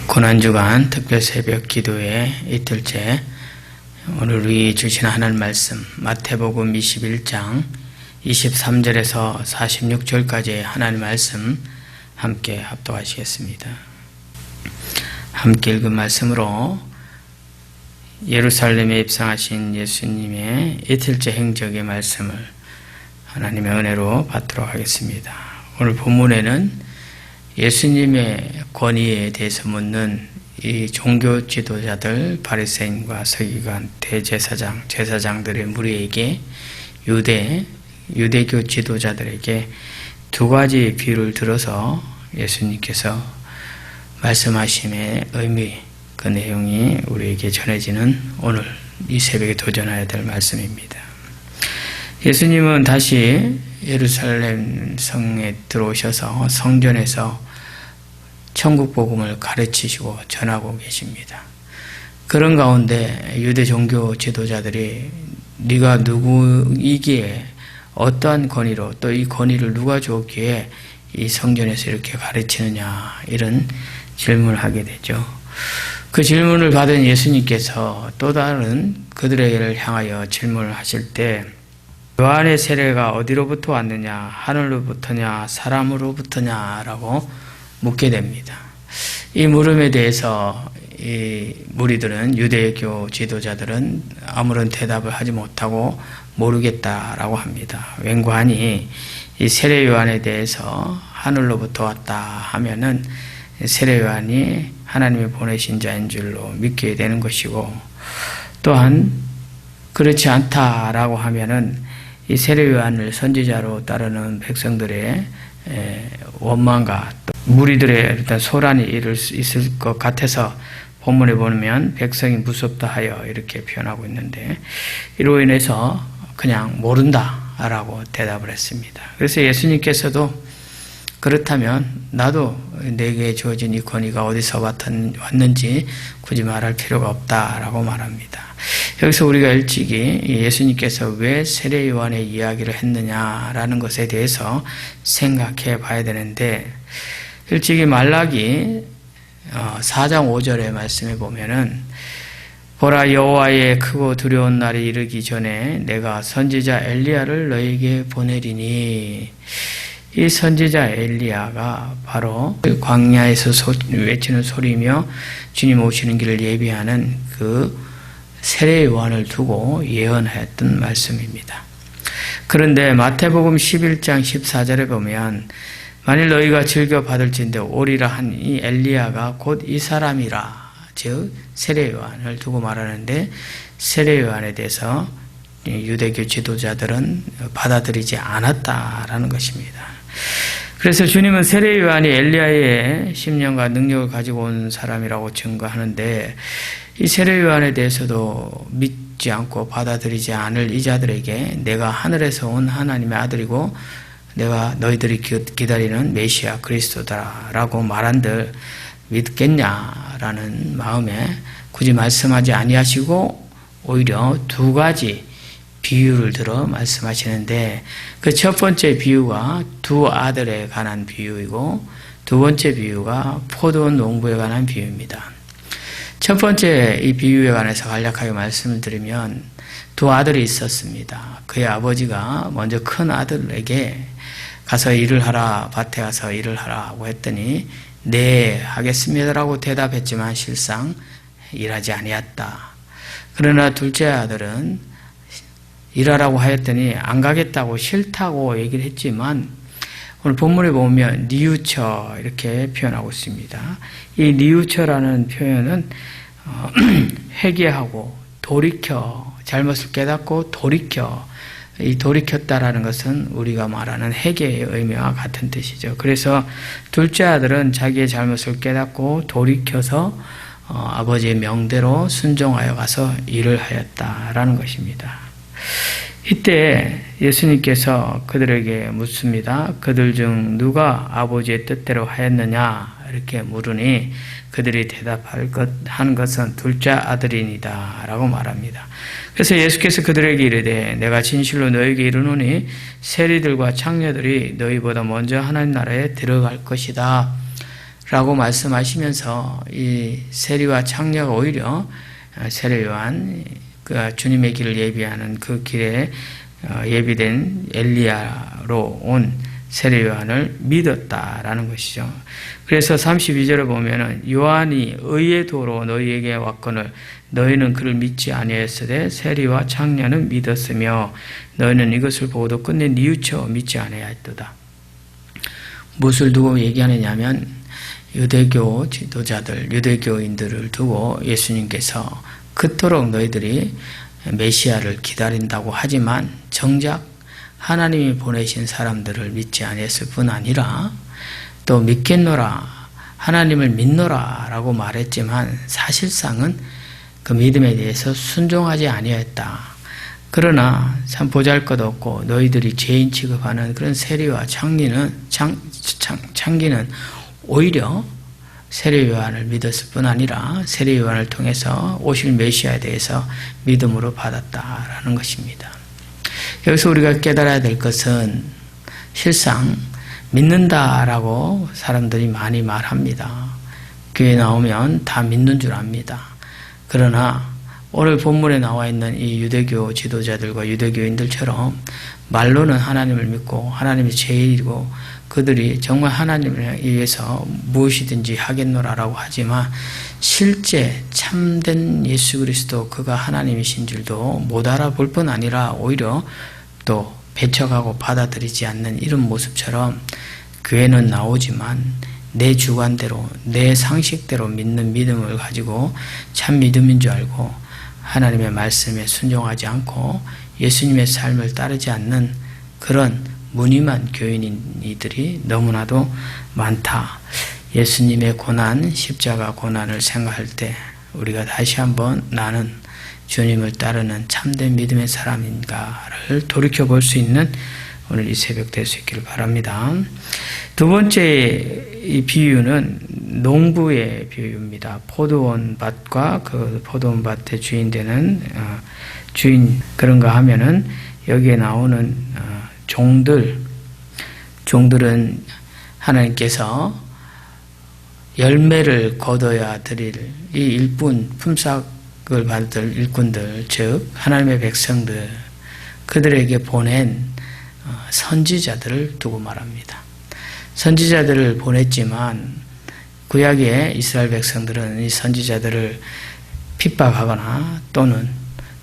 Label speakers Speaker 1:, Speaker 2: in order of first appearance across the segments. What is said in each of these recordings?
Speaker 1: 고난주간 특별 새벽 기도회 이틀째, 오늘 우리 주신 하나님 말씀 마태복음 21장 23절에서 46절까지의 하나님 말씀 함께 합독하시겠습니다. 함께 읽은 말씀으로 예루살렘에 입성하신 예수님의 이틀째 행적의 말씀을 하나님의 은혜로 받도록 하겠습니다. 오늘 본문에는 예수님의 권위에 대해서 묻는 이 종교 지도자들, 바리새인과 서기관, 대제사장, 제사장들의 무리에게 유대교 지도자들에게 두 가지 비유를 들어서 예수님께서 말씀하심의 의미, 그 내용이 우리에게 전해지는 오늘 이 새벽에 도전해야 될 말씀입니다. 예수님은 다시 예루살렘 성에 들어오셔서 성전에서 천국 복음을 가르치시고 전하고 계십니다. 그런 가운데 유대 종교 지도자들이 네가 누구이기에 어떠한 권위로 또 이 권위를 누가 주었기에 이 성전에서 이렇게 가르치느냐, 이런 질문을 하게 되죠. 그 질문을 받은 예수님께서 또 다른 그들에게를 향하여 질문을 하실 때 요한의 세례가 어디로부터 왔느냐, 하늘로부터냐 사람으로부터냐라고 묻게 됩니다. 이 물음에 대해서 이 무리들은, 유대교 지도자들은 아무런 대답을 하지 못하고 모르겠다라고 합니다. 왠고하니 이 세례 요한에 대해서 하늘로부터 왔다 하면은 세례 요한이 하나님이 보내신 자인 줄로 믿게 되는 것이고, 또한 그렇지 않다라고 하면은 이 세례 요한을 선지자로 따르는 백성들의 원망과 또 무리들의 일단 소란이 있을 것 같아서 본문에 보면 백성이 무섭다 하여 이렇게 표현하고 있는데, 이로 인해서 그냥 모른다라고 대답을 했습니다. 그래서 예수님께서도 그렇다면 나도 내게 주어진 이 권위가 어디서 왔는지 굳이 말할 필요가 없다라고 말합니다. 여기서 우리가 일찍이 예수님께서 왜 세례 요한의 이야기를 했느냐라는 것에 대해서 생각해 봐야 되는데, 일찍이 말라기 4장 5절의 말씀에 보면은 보라, 여호와의 크고 두려운 날이 이르기 전에 내가 선지자 엘리야를 너에게 보내리니, 이 선지자 엘리야가 바로 광야에서 외치는 소리며 주님 오시는 길을 예비하는 그 세례 요한을 두고 예언하였던 말씀입니다. 그런데 마태복음 11장 14절에 보면 만일 너희가 즐겨 받을진대 오리라 한 이 엘리야가 곧 이 사람이라, 즉 세례 요한을 두고 말하는데, 세례 요한에 대해서 유대교 지도자들은 받아들이지 않았다라는 것입니다. 그래서 주님은 세례 요한이 엘리야의 심령과 능력을 가지고 온 사람이라고 증거하는데, 이 세례 요한에 대해서도 믿지 않고 받아들이지 않을 이 자들에게 내가 하늘에서 온 하나님의 아들이고 내가 너희들이 기다리는 메시아 그리스도다라고 말한들 믿겠냐라는 마음에 굳이 말씀하지 아니하시고 오히려 두 가지 비유를 들어 말씀하시는데, 그 첫 번째 비유가 두 아들에 관한 비유이고 두 번째 비유가 포도원 농부에 관한 비유입니다. 첫 번째 이 비유에 관해서 간략하게 말씀을 드리면, 두 아들이 있었습니다. 그의 아버지가 먼저 큰 아들에게 가서 일을 하라, 밭에 가서 일을 하라고 했더니 네 하겠습니다라고 대답했지만 실상 일하지 아니었다. 그러나 둘째 아들은 일하라고 하였더니 안 가겠다고 싫다고 얘기를 했지만 오늘 본문에 보면 니우처 이렇게 표현하고 있습니다. 이 니우처라는 표현은 회개하고 돌이켜, 잘못을 깨닫고 돌이켜, 이 돌이켰다라는 것은 우리가 말하는 회개의 의미와 같은 뜻이죠. 그래서 둘째 아들은 자기의 잘못을 깨닫고 돌이켜서 아버지의 명대로 순종하여 가서 일을 하였다라는 것입니다. 이때 예수님께서 그들에게 묻습니다. 그들 중 누가 아버지의 뜻대로 하였느냐 이렇게 물으니 그들이 대답한 것은 둘째 아들이니다 라고 말합니다. 그래서 예수께서 그들에게 이르되 내가 진실로 너에게 이르노니 세리들과 창녀들이 너희보다 먼저 하나님 나라에 들어갈 것이다. 라고 말씀하시면서 이 세리와 창녀가 오히려 세례 요한, 그 주님의 길을 예비하는 그 길에 예비된 엘리야로 온 세례 요한을 믿었다라는 것이죠. 그래서 32절에 보면은 요한이 의의 도로 너희에게 왔거늘 너희는 그를 믿지 아니하였으되 세리와 창녀는 믿었으며 너희는 이것을 보고도 끝내 뉘우쳐 믿지 아니하였도다. 무엇을 두고 얘기하느냐면 유대교 지도자들, 유대교인들을 두고 예수님께서 그토록 너희들이 메시아를 기다린다고 하지만 정작 하나님이 보내신 사람들을 믿지 아니했을 뿐 아니라 또 믿겠노라, 하나님을 믿노라 라고 말했지만 사실상은 그 믿음에 대해서 순종하지 아니했다. 그러나 참 보잘것없고 너희들이 죄인 취급하는 그런 세리와 창기는 오히려 세례 요한을 믿었을 뿐 아니라 세례 요한을 통해서 오실 메시아에 대해서 믿음으로 받았다라는 것입니다. 여기서 우리가 깨달아야 될 것은 실상 믿는다라고 사람들이 많이 말합니다. 교회 나오면 다 믿는 줄 압니다. 그러나 오늘 본문에 나와 있는 이 유대교 지도자들과 유대교인들처럼 말로는 하나님을 믿고 하나님이 제일이고 그들이 정말 하나님을 위해서 무엇이든지 하겠노라라고 하지만 실제 참된 예수 그리스도 그가 하나님이신 줄도 못 알아볼 뿐 아니라 오히려 또 배척하고 받아들이지 않는 이런 모습처럼 교회는 나오지만 내 주관대로 내 상식대로 믿는 믿음을 가지고 참 믿음인 줄 알고 하나님의 말씀에 순종하지 않고 예수님의 삶을 따르지 않는 그런 무늬만 교인이들이 너무나도 많다. 예수님의 고난, 십자가 고난을 생각할 때 우리가 다시 한번 나는 주님을 따르는 참된 믿음의 사람인가를 돌이켜볼 수 있는 오늘 이 새벽 될 수 있기를 바랍니다. 두 번째 이 비유는 농부의 비유입니다. 포도원 밭과 그 포도원 밭의 주인 되는 주인 그런가 하면은 여기에 나오는 종들은 하나님께서 열매를 거둬야 드릴 이 일꾼, 품삯을 받을 일꾼들, 즉 하나님의 백성들, 그들에게 보낸 선지자들을 두고 말합니다. 선지자들을 보냈지만 구약의 이스라엘 백성들은 이 선지자들을 핍박하거나 또는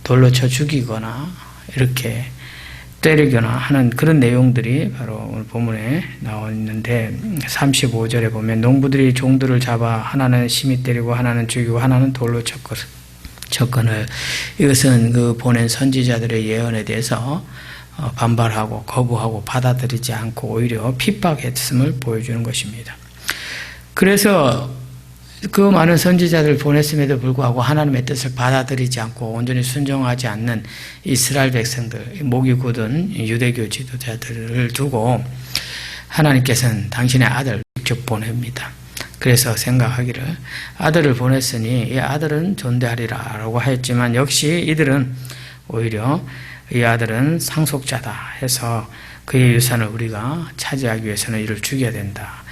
Speaker 1: 돌로 쳐 죽이거나 이렇게 때리거나 하는 그런 내용들이 바로 오늘 본문에 나와 있는데 35절에 보면 농부들이 종들을 잡아 하나는 심히 때리고 하나는 죽이고 하나는 돌로 쳤거늘 이것은 그 보낸 선지자들의 예언에 대해서 반발하고 거부하고 받아들이지 않고 오히려 핍박했음을 보여주는 것입니다. 그래서 그 많은 선지자들을 보냈음에도 불구하고 하나님의 뜻을 받아들이지 않고 온전히 순종하지 않는 이스라엘 백성들, 목이 굳은 유대교 지도자들을 두고 하나님께서는 당신의 아들을 직접 보냅니다. 그래서 생각하기를 아들을 보냈으니 이 아들은 존대하리라 라고 하였지만 역시 이들은 오히려 이 아들은 상속자다 해서 그의 유산을 우리가 차지하기 위해서는 이를 죽여야 된다.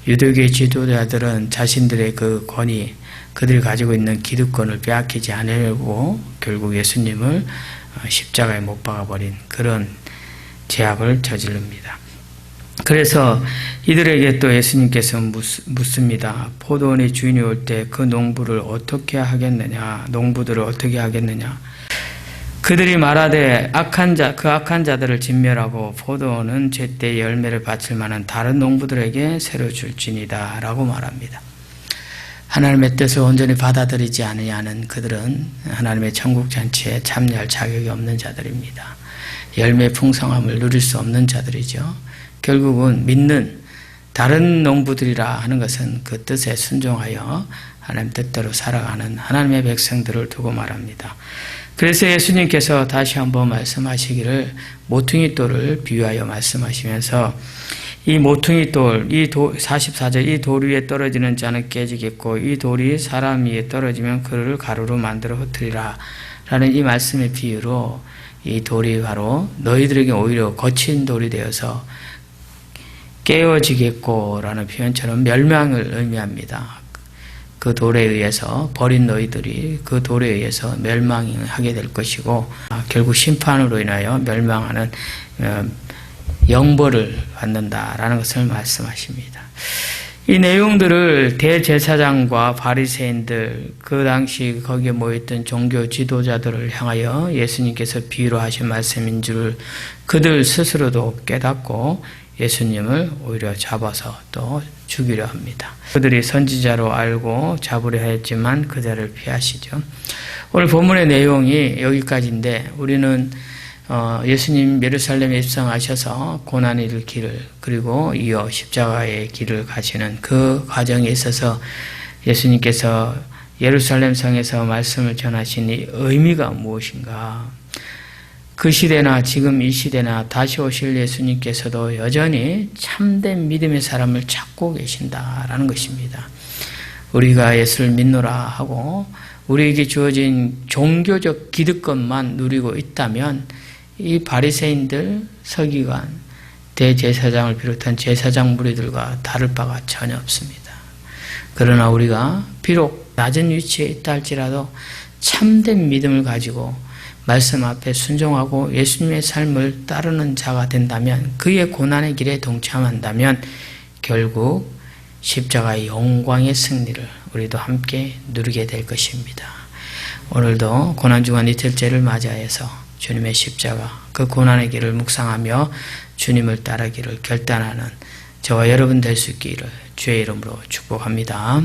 Speaker 1: 유대교의 지도자들은 자신들의 그 권위, 그들이 가지고 있는 기득권을 빼앗기지 않으려고 결국 예수님을 십자가에 못 박아버린 그런 죄악을 저지릅니다. 그래서 이들에게 또 예수님께서 묻습니다. 포도원의 주인이 올 때 그 농부를 어떻게 하겠느냐, 농부들을 어떻게 하겠느냐. 그들이 말하되 그 악한 자들을 진멸하고 포도원은 제때 열매를 바칠 만한 다른 농부들에게 새로 줄지니다 라고 말합니다. 하나님의 뜻을 온전히 받아들이지 않으냐는 그들은 하나님의 천국잔치에 참여할 자격이 없는 자들입니다. 열매 풍성함을 누릴 수 없는 자들이죠. 결국은 믿는 다른 농부들이라 하는 것은 그 뜻에 순종하여 하나님 뜻대로 살아가는 하나님의 백성들을 두고 말합니다. 그래서 예수님께서 다시 한번 말씀하시기를 모퉁이 돌을 비유하여 말씀하시면서 이 모퉁이 돌, 44절 이 돌 위에 떨어지는 자는 깨지겠고 이 돌이 사람 위에 떨어지면 그를 가루로 만들어 흩으리라 라는 이 말씀의 비유로 이 돌이 바로 너희들에게 오히려 거친 돌이 되어서 깨어지겠고라는 표현처럼 멸망을 의미합니다. 그 돌에 의해서 버린 너희들이 그 돌에 의해서 멸망하게 될 것이고 결국 심판으로 인하여 멸망하는 영벌을 받는다라는 것을 말씀하십니다. 이 내용들을 대제사장과 바리새인들 그 당시 거기에 모였던 종교 지도자들을 향하여 예수님께서 비유로 하신 말씀인 줄 그들 스스로도 깨닫고 예수님을 오히려 잡아서 또 죽이려 합니다. 그들이 선지자로 알고 잡으려 했지만 그들을 피하시죠. 오늘 본문의 내용이 여기까지인데 우리는 예수님 예루살렘에 입성하셔서 고난의 길을 그리고 이어 십자가의 길을 가시는 그 과정에 있어서 예수님께서 예루살렘 성에서 말씀을 전하신 이 의미가 무엇인가? 그 시대나 지금 이 시대나 다시 오실 예수님께서도 여전히 참된 믿음의 사람을 찾고 계신다라는 것입니다. 우리가 예수를 믿노라 하고 우리에게 주어진 종교적 기득권만 누리고 있다면 이 바리새인들, 서기관, 대제사장을 비롯한 제사장 무리들과 다를 바가 전혀 없습니다. 그러나 우리가 비록 낮은 위치에 있다 할지라도 참된 믿음을 가지고 말씀 앞에 순종하고 예수님의 삶을 따르는 자가 된다면 그의 고난의 길에 동참한다면 결국 십자가의 영광의 승리를 우리도 함께 누리게 될 것입니다. 오늘도 고난주간 이틀째를 맞이하여서 주님의 십자가 그 고난의 길을 묵상하며 주님을 따르기를 결단하는 저와 여러분 될 수 있기를 주의 이름으로 축복합니다.